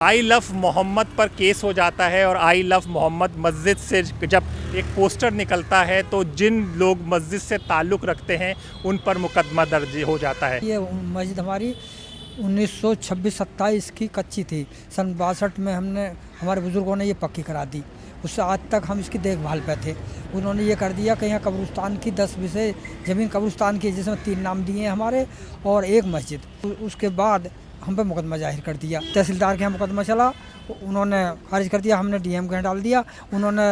I love Mohammad पर case हो जाता है और आई लव मोहम्मद मस्जिद से जब एक पोस्टर निकलता है तो जिन लोग मस्जिद से ताल्लुक़ रखते हैं उन पर मुकदमा दर्ज हो जाता है। ये मस्जिद हमारी 1926-27 की कच्ची थी। सन 62 में हमारे बुज़ुर्गों ने ये पक्की करा दी। उससे आज तक हम इसकी देखभाल पे थे। उन्होंने ये कर दिया कि यहाँ कब्रिस्तान की 10 बीसे ज़मीन कब्रिस्तान की, जिसमें 3 नाम दिए हैं हमारे और एक मस्जिद। उसके बाद हम पे मुकदमा जाहिर कर दिया। तहसीलदार के यहाँ मुकदमा चला, उन्होंने खारिज कर दिया। हमने डीएम के यहाँ डाल दिया। उन्होंने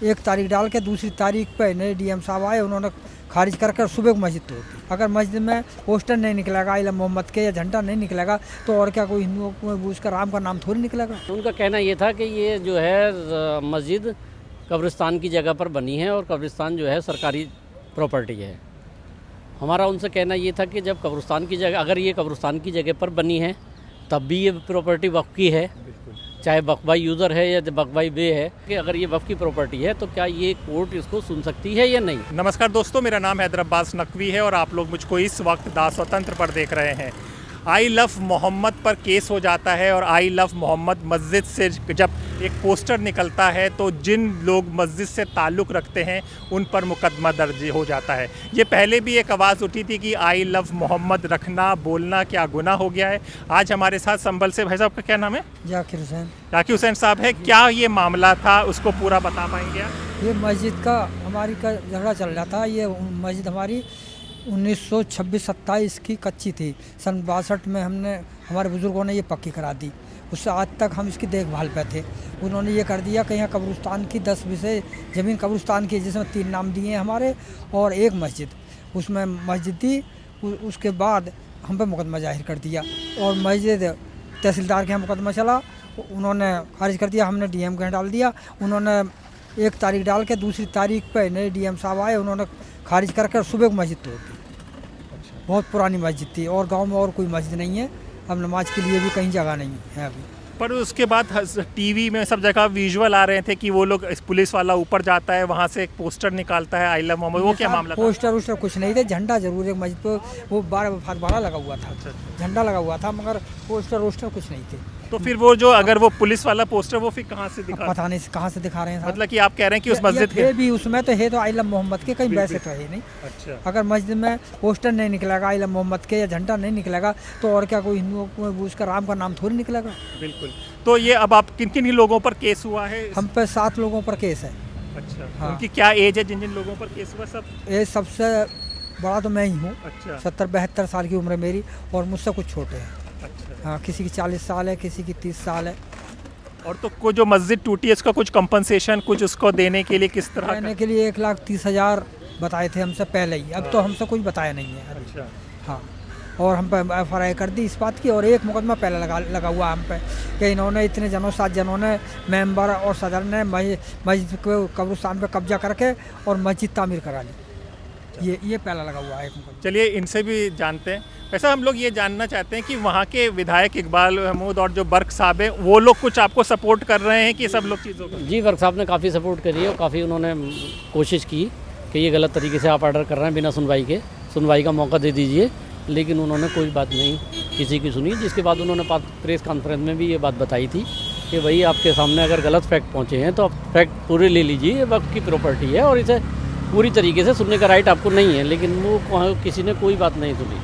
1 तारीख डाल के दूसरी तारीख पे नए डीएम साहब आए, उन्होंने खारिज कर सुबह को मस्जिद तोड़ दी। अगर मस्जिद में पोस्टर नहीं निकलेगा आई लव मोहम्मद के या झंडा नहीं निकलेगा तो और क्या कोई हिंदुओं को उसका राम का नाम थोड़ी निकलेगा। उनका कहना ये था कि ये जो है मस्जिद कब्रिस्तान की जगह पर बनी है और कब्रिस्तान जो है सरकारी प्रॉपर्टी है। हमारा उनसे कहना ये था कि जब कब्रिस्तान की जगह, अगर ये कब्रिस्तान की जगह पर बनी है तब भी ये प्रॉपर्टी वक्फ की है, चाहे बकबाई यूज़र है या बकबाई बे है, कि अगर ये वक्फ की प्रॉपर्टी है तो क्या ये कोर्ट इसको सुन सकती है या नहीं। नमस्कार दोस्तों, मेरा नाम हैदर अब्बास नकवी है और आप लोग मुझको इस वक्त दा स्वतंत्र पर देख रहे हैं। आई लव मोहम्मद पर केस हो जाता है और आई लव मोहम्मद मस्जिद से जब एक पोस्टर निकलता है तो जिन लोग मस्जिद से ताल्लुक़ रखते हैं उन पर मुकदमा दर्ज हो जाता है। ये पहले भी एक आवाज़ उठी थी कि आई लव मोहम्मद रखना बोलना क्या गुनाह हो गया है। आज हमारे साथ संभल से भाई साहब का क्या नाम है? जाकिर हुसैन। जाकिर हुसैन साहब है। क्या ये मामला था, उसको पूरा बता पाएंगे आप? ये मस्जिद का हमारी का झगड़ा चल रहा था। ये मस्जिद हमारी 1926-27 की कच्ची थी। सन 62 में हमारे बुज़ुर्गों ने ये पक्की करा दी। उससे आज तक हम इसकी देखभाल पे थे। उन्होंने ये कर दिया कि यहाँ कब्रिस्तान की 10 बीसे ज़मीन कब्रिस्तान की, जिसमें 3 नाम दिए हैं हमारे और एक मस्जिद। उसमें मस्जिद दी। उसके बाद हम पे मुकदमा जाहिर कर दिया और मस्जिद तहसीलदार के यहाँ मुकदमा चला, उन्होंने खारिज कर दिया। हमने डीएम के यहाँ डाल दिया। उन्होंने 1 तारीख डाल के दूसरी तारीख पे नए डीएम साहब आए, उन्होंने खारिज कर सुबह को मस्जिद तोड़ दी। बहुत पुरानी मस्जिद थी और गांव में और कोई मस्जिद नहीं है। अब नमाज के लिए भी कहीं जगह नहीं है अभी। पर उसके बाद टीवी में सब जगह विजुअल आ रहे थे कि वो लोग पुलिस वाला ऊपर जाता है, वहाँ से एक पोस्टर निकालता है आई लव मोहम्मद। वो क्या मामला था? पोस्टर वोस्टर कुछ नहीं थे। झंडा जरूर एक मस्जिद पे वो 12 बाड़ा लगा हुआ था। झंडा लगा हुआ था मगर पोस्टर वोस्टर कुछ नहीं थे। तो फिर वो जो अगर वो पुलिस वाला पोस्टर वो फिर कहाँ से दिखा? पता नहीं कहाँ से दिखा रहे हैं। मतलब कि आप कह रहे हैं कि उस मस्जिद के भी उसमें तो है, तो आई लव मोहम्मद के कहीं वैसे तो है नहीं। अच्छा। अगर मस्जिद में पोस्टर नहीं निकलेगा आई लव मोहम्मद के या झंडा नहीं निकलेगा तो और क्या कोई हिंदुओं को उसका राम का नाम थोड़ी निकलेगा। बिल्कुल। तो ये अब आप किन किन लोगों पर केस हुआ है? हम पे 7 लोगों पर केस है। अच्छा। हाँ। उनकी क्या एज है जिन जिन लोगों पर केस हुआ? सब ये सबसे बड़ा तो मैं ही हूँ। अच्छा। 70-72 साल की उम्र है मेरी और मुझसे कुछ छोटे हैं। अच्छा। हाँ, किसी की 40 साल है, किसी की 30 साल है। और तो को जो मस्जिद टूटी है उसका कुछ कंपनसेशन कुछ उसको देने के लिए किस तरह देने के लिए 1,30,000 बताए थे हमसे पहले ही। अब तो हमसे कुछ बताया नहीं है अभी। अच्छा। हाँ, और हम पे FIR कर दी इस बात की और एक मुकदमा पहले लगा हुआ हम पे कि इन्होंने इतने 7 जनों ने, मेंबर और सदर ने मस्जिद को कब्रिस्तान पे कब्जा करके और मस्जिद तामीर करा ली। ये पहला लगा हुआ है एक मुकदमा। चलिए इनसे भी जानते हैं। वैसे हम लोग ये जानना चाहते हैं कि वहाँ के विधायक इकबाल महमूद और जो बर्क साहब हैं वो लोग कुछ आपको सपोर्ट कर रहे हैं कि सब लोग चीज़ों को? जी, वर्क साहब ने काफ़ी सपोर्ट करी है और काफ़ी उन्होंने कोशिश की कि ये गलत तरीके से आप ऑर्डर कर रहे हैं बिना सुनवाई के, सुनवाई का मौका दे दीजिए, लेकिन उन्होंने कोई बात नहीं किसी की सुनी। जिसके बाद उन्होंने प्रेस कॉन्फ्रेंस में भी ये बात बताई थी कि भाई आपके सामने अगर गलत फैक्ट पहुँचे हैं तो आप फैक्ट पूरे ले लीजिए, ये वक्त की प्रॉपर्टी है और इसे पूरी तरीके से सुनने का राइट आपको नहीं है, लेकिन वो किसी ने कोई बात नहीं सुनी।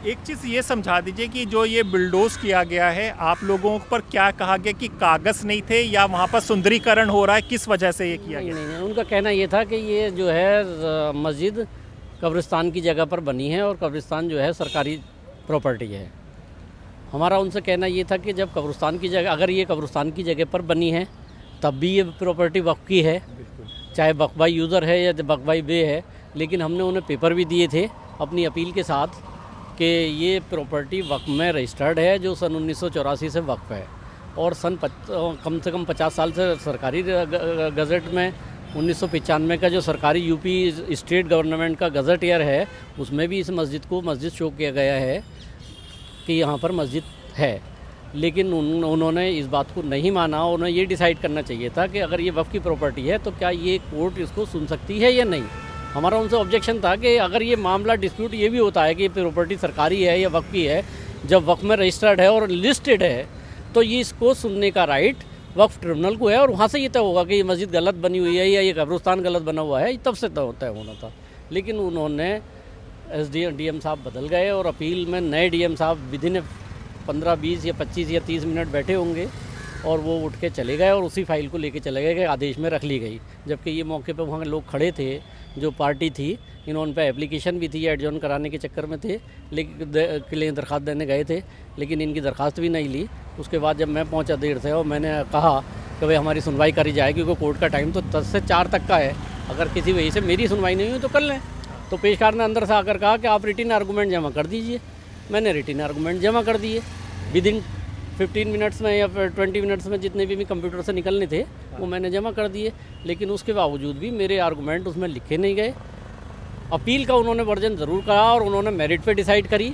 एक चीज़ ये समझा दीजिए कि जो ये बिल्डोज किया गया है आप लोगों पर क्या कहा गया कि कागज़ नहीं थे या वहाँ पर सुंदरीकरण हो रहा है, किस वजह से ये किया गया? नहीं, उनका कहना ये था कि ये जो है मस्जिद कब्रिस्तान की जगह पर बनी है और कब्रिस्तान जो है सरकारी प्रॉपर्टी है। हमारा उनसे कहना ये था कि जब कब्रिस्तान की जगह, अगर ये कब्रिस्तान की जगह पर बनी है तब भी ये प्रॉपर्टी वक्फ की है, चाहे बकबाई यूज़र है या बकबाई बे है, लेकिन हमने उन्हें पेपर भी दिए थे अपनी अपील के साथ कि ये प्रॉपर्टी वक्फ में रजिस्टर्ड है जो सन 1984 से वक्फ है और कम से कम 50 साल से सरकारी गज़ट में 1995 का जो सरकारी यूपी स्टेट गवर्नमेंट का गज़ट ईयर है उसमें भी इस मस्जिद को मस्जिद शो किया गया है कि यहाँ पर मस्जिद है, लेकिन उन्होंने इस बात को नहीं माना। उन्हें ये डिसाइड करना चाहिए था कि अगर ये वक्फ की प्रॉपर्टी है तो क्या ये कोर्ट इसको सुन सकती है या नहीं। हमारा उनसे ऑब्जेक्शन था कि अगर ये मामला डिस्प्यूट ये भी होता है कि प्रॉपर्टी सरकारी है या वक्फ की है, जब वक्फ में रजिस्टर्ड है और लिस्टेड है तो ये इसको सुनने का राइट वक्फ ट्रिब्यूनल को है, और वहाँ से ये तय होगा कि ये मस्जिद गलत बनी हुई है या ये कब्रिस्तान गलत बना हुआ है, तब से तय होना था। लेकिन उन्होंने डीएम साहब बदल गए और अपील में नए डीएम साहब विदिन 15, 20 या 25 या 30 मिनट बैठे होंगे और वो उठ के चले गए और उसी फाइल को लेके चले गए कि आदेश में रख ली गई। जबकि ये मौके पे वहाँ लोग खड़े थे, जो पार्टी थी, इन्होंने पे एप्लीकेशन भी थी, एडजॉर्न कराने के चक्कर में थे, लेकिन के लिए दरख्वास्त देने गए थे, लेकिन इनकी दरख्वास्त भी नहीं ली। उसके बाद जब मैं पहुँचा देर से और मैंने कहा कि भाई हमारी सुनवाई करी जाए, क्योंकि कोर्ट का टाइम तो 10 से 4 तक का है, अगर किसी वजह से मेरी सुनवाई नहीं हुई तो कर लें। तो पेशकार ने अंदर से आकर कहा कि आप रिटिन आर्गूमेंट जमा कर दीजिए। मैंने रिटिन आर्गूमेंट जमा कर दिए विदिन 15 मिनट्स में या फिर 20 मिनट्स में, जितने भी कंप्यूटर से निकलने थे वो मैंने जमा कर दिए। लेकिन उसके बावजूद भी मेरे आर्गूमेंट उसमें लिखे नहीं गए। अपील का उन्होंने वर्जन ज़रूर कहा और उन्होंने मेरिट पे डिसाइड करी।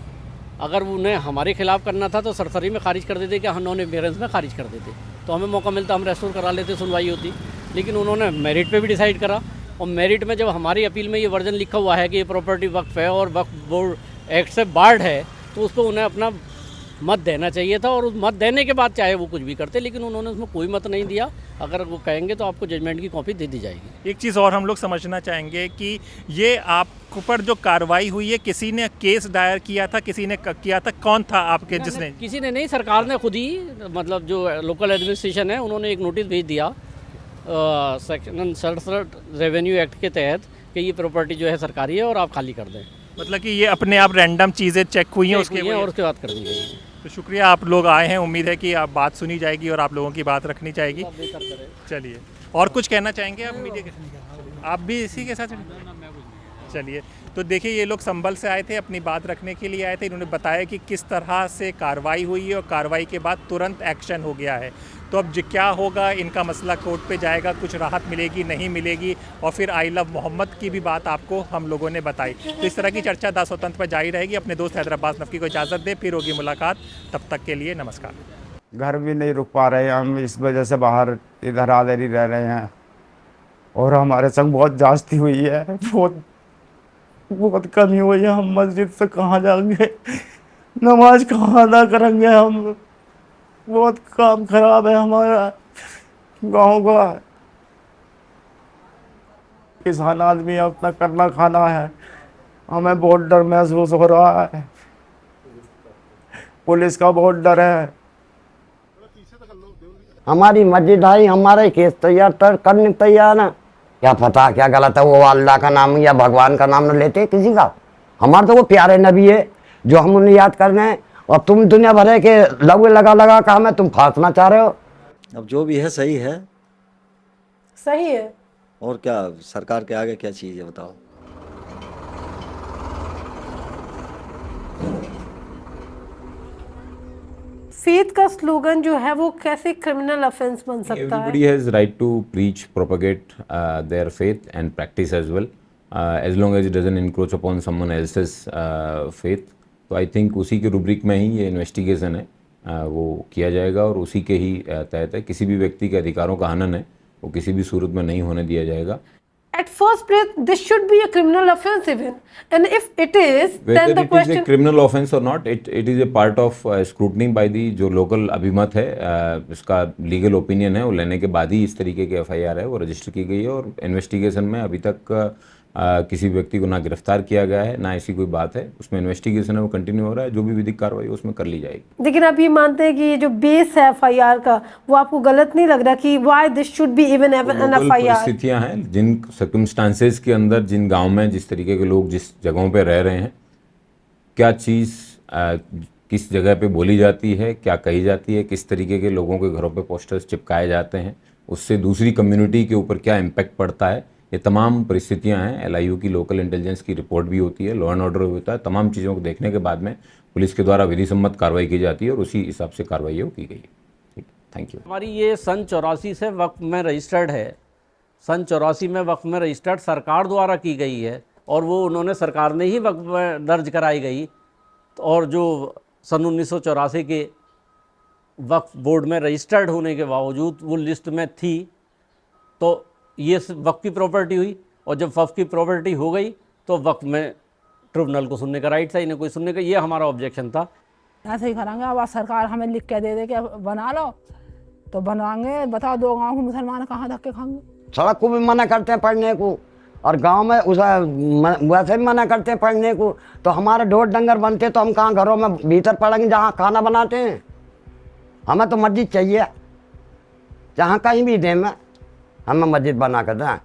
अगर उन्हें हमारे खिलाफ करना था तो सरसरी में खारिज कर देते, कि नॉन अपियरेंस में खारिज कर देते, तो हमें मौका मिलता, हम रेस्टोर करा लेते, सुनवाई होती। लेकिन उन्होंने मेरिट पे भी डिसाइड करा, और मेरिट में जब हमारी अपील में ये वर्जन लिखा हुआ है कि ये प्रॉपर्टी वक्फ है और वक्फ बोर्ड एक्ट से बार्ड है, तो उस पर उन्हें अपना मत देना चाहिए था, और उस मत देने के बाद चाहे वो कुछ भी करते। लेकिन उन्होंने उसमें कोई मत नहीं दिया। अगर वो कहेंगे तो आपको जजमेंट की कॉपी दे दी जाएगी। एक चीज़ और हम लोग समझना चाहेंगे कि ये आप पर जो कार्रवाई हुई है, किसी ने केस दायर किया था, किसी ने किया था, कौन था आपके जिसने? किसी ने नहीं, सरकार ने खुद ही, मतलब जो लोकल एडमिनिस्ट्रेशन है, उन्होंने एक नोटिस भेज दिया सेक्शन 67 रेवेन्यू एक्ट के तहत कि ये प्रॉपर्टी जो है सरकारी है और आप खाली कर दें। मतलब कि ये अपने आप रैंडम चीज़ें चेक हुई हैं और उसके बाद कर दी गई। तो शुक्रिया, आप लोग आए हैं, उम्मीद है कि आप बात सुनी जाएगी और आप लोगों की बात रखनी जाएगी। चलिए, और कुछ कहना चाहेंगे आप मीडिया के? आप भी इसी के साथ? चलिए, तो देखिए ये लोग संभल से आए थे, अपनी बात रखने के लिए आए थे। इन्होंने बताया कि किस तरह से कार्रवाई हुई है और कार्रवाई के बाद तुरंत एक्शन हो गया है। तो अब क्या होगा, इनका मसला कोर्ट पे जाएगा, कुछ राहत मिलेगी नहीं मिलेगी, और फिर आई लव मोहम्मद की भी बात आपको हम लोगों ने बताई। तो इस तरह की चर्चा दा स्वतंत्र पर जारी रहेगी। अपने दोस्त हैदराबाद नफ़ी को इजाज़त दें, फिर होगी मुलाकात, तब तक के लिए नमस्कार। घर भी नहीं रुक पा रहे हैं हम, इस वजह से बाहर इधर आधर ही रह रहे हैं, और हमारे संग बहुत जास्ती हुई है, बहुत कमी हुई है। हम मस्जिद से कहाँ जाएंगे, नमाज कहाँ अदा करेंगे हम, बहुत काम खराब है हमारा गांव का। किसान आदमी अपना करना खाना है, हमें बहुत डर महसूस हो रहा है, पुलिस का बहुत डर है। हमारी मस्जिद आई, हमारे केस तैयार करने तैयार है, क्या पता क्या गलत है, वो अल्लाह का नाम या भगवान का नाम न लेते किसी का। हमारे तो वो प्यारे नबी है जो हम उन्हें याद कर रहे हैं, और तुम दुनिया भरे के लगे लगा का हमें तुम फांसना चाह रहे हो। अब जो भी है सही है, सही है। और क्या सरकार के आगे क्या चीज़ है बताओ। फेथ का स्लोगन जो है वो कैसे क्रिमिनल ऑफेंस बन सकता है? Everybody has right to preach, propagate their faith and practice as well, as long as it doesn't encroach upon someone else's faith. तो आई थिंक उसी के रूब्रिक में ही ये इन्वेस्टिगेशन है, वो किया जाएगा और उसी के ही तहत है। किसी भी व्यक्ति के अधिकारों का हनन है वो किसी भी सूरत में नहीं होने दिया जाएगा। At first place, this should be a criminal offense even, and if it is, then Whether the it is question. a criminal offense or not, it is a part of scrutiny by the जो local अभिमत है, इसका legal opinion है, वो लेने के बाद ही इस तरीके की एफआईआर है वो रजिस्टर की गई है। और इन्वेस्टिगेशन में अभी तक किसी व्यक्ति को ना गिरफ्तार किया गया है ना ऐसी कोई बात है, उसमें इन्वेस्टिगेशन है वो कंटिन्यू हो रहा है, जो भी विधिक कार्रवाई है उसमें कर ली जाएगी। लेकिन आप ये मानते हैं कि ये जो बेस है एफआईआर का, वो आपको गलत नहीं लग रहा कि why this should be even an FIR? परिस्थितियां हैं, जिन सर्कमस्टांसेस के अंदर, जिन गांव में जिस तरीके के लोग जिस जगहों पे रह रहे हैं, क्या चीज़ किस जगह पे बोली जाती है, क्या कही जाती है, किस तरीके के लोगों के घरों पे पोस्टर्स चिपकाए जाते हैं, उससे दूसरी कम्युनिटी के ऊपर क्या इम्पैक्ट पड़ता है, ये तमाम परिस्थितियां हैं। LIU की लोकल इंटेलिजेंस की रिपोर्ट भी होती है, लॉ एंड ऑर्डर होता है, तमाम चीज़ों को देखने के बाद में पुलिस के द्वारा विधि सम्मत कार्रवाई की जाती है और उसी हिसाब से कार्रवाई वो की गई है। ठीक, थैंक यू। हमारी ये सन 84 से वक्फ में रजिस्टर्ड है, सन 84 में वक्फ में रजिस्टर्ड सरकार द्वारा की गई है, और वो उन्होंने सरकार ने ही वक्फ में दर्ज कराई गई। और जो सन 1984 के वक्फ बोर्ड में रजिस्टर्ड होने के बावजूद वो लिस्ट में थी, तो ये वक्फ की प्रॉपर्टी हुई, और जब वक्फ की प्रॉपर्टी हो गई तो वक्फ में ट्रिब्यूनल को सुनने का राइट था, इन्हें कोई सुनने का, ये हमारा ऑब्जेक्शन था। ऐसे ही करेंगे। अब सरकार हमें लिख के दे दे कि बना लो तो बनवाएंगे। बताओ 2 गांव के मुसलमान कहाँ धक्के खाएंगे। सड़क को भी मना करते हैं पढ़ने को, और गांव में वैसे भी मना करते हैं पढ़ने को। तो हमारे ढोर डंगर बनते तो हम कहाँ घरों में भीतर पढ़ेंगे जहाँ खाना बनाते हैं। हमें तो मस्जिद चाहिए, जहाँ कहीं भी दें में हमें मस्जिद बना कर दें।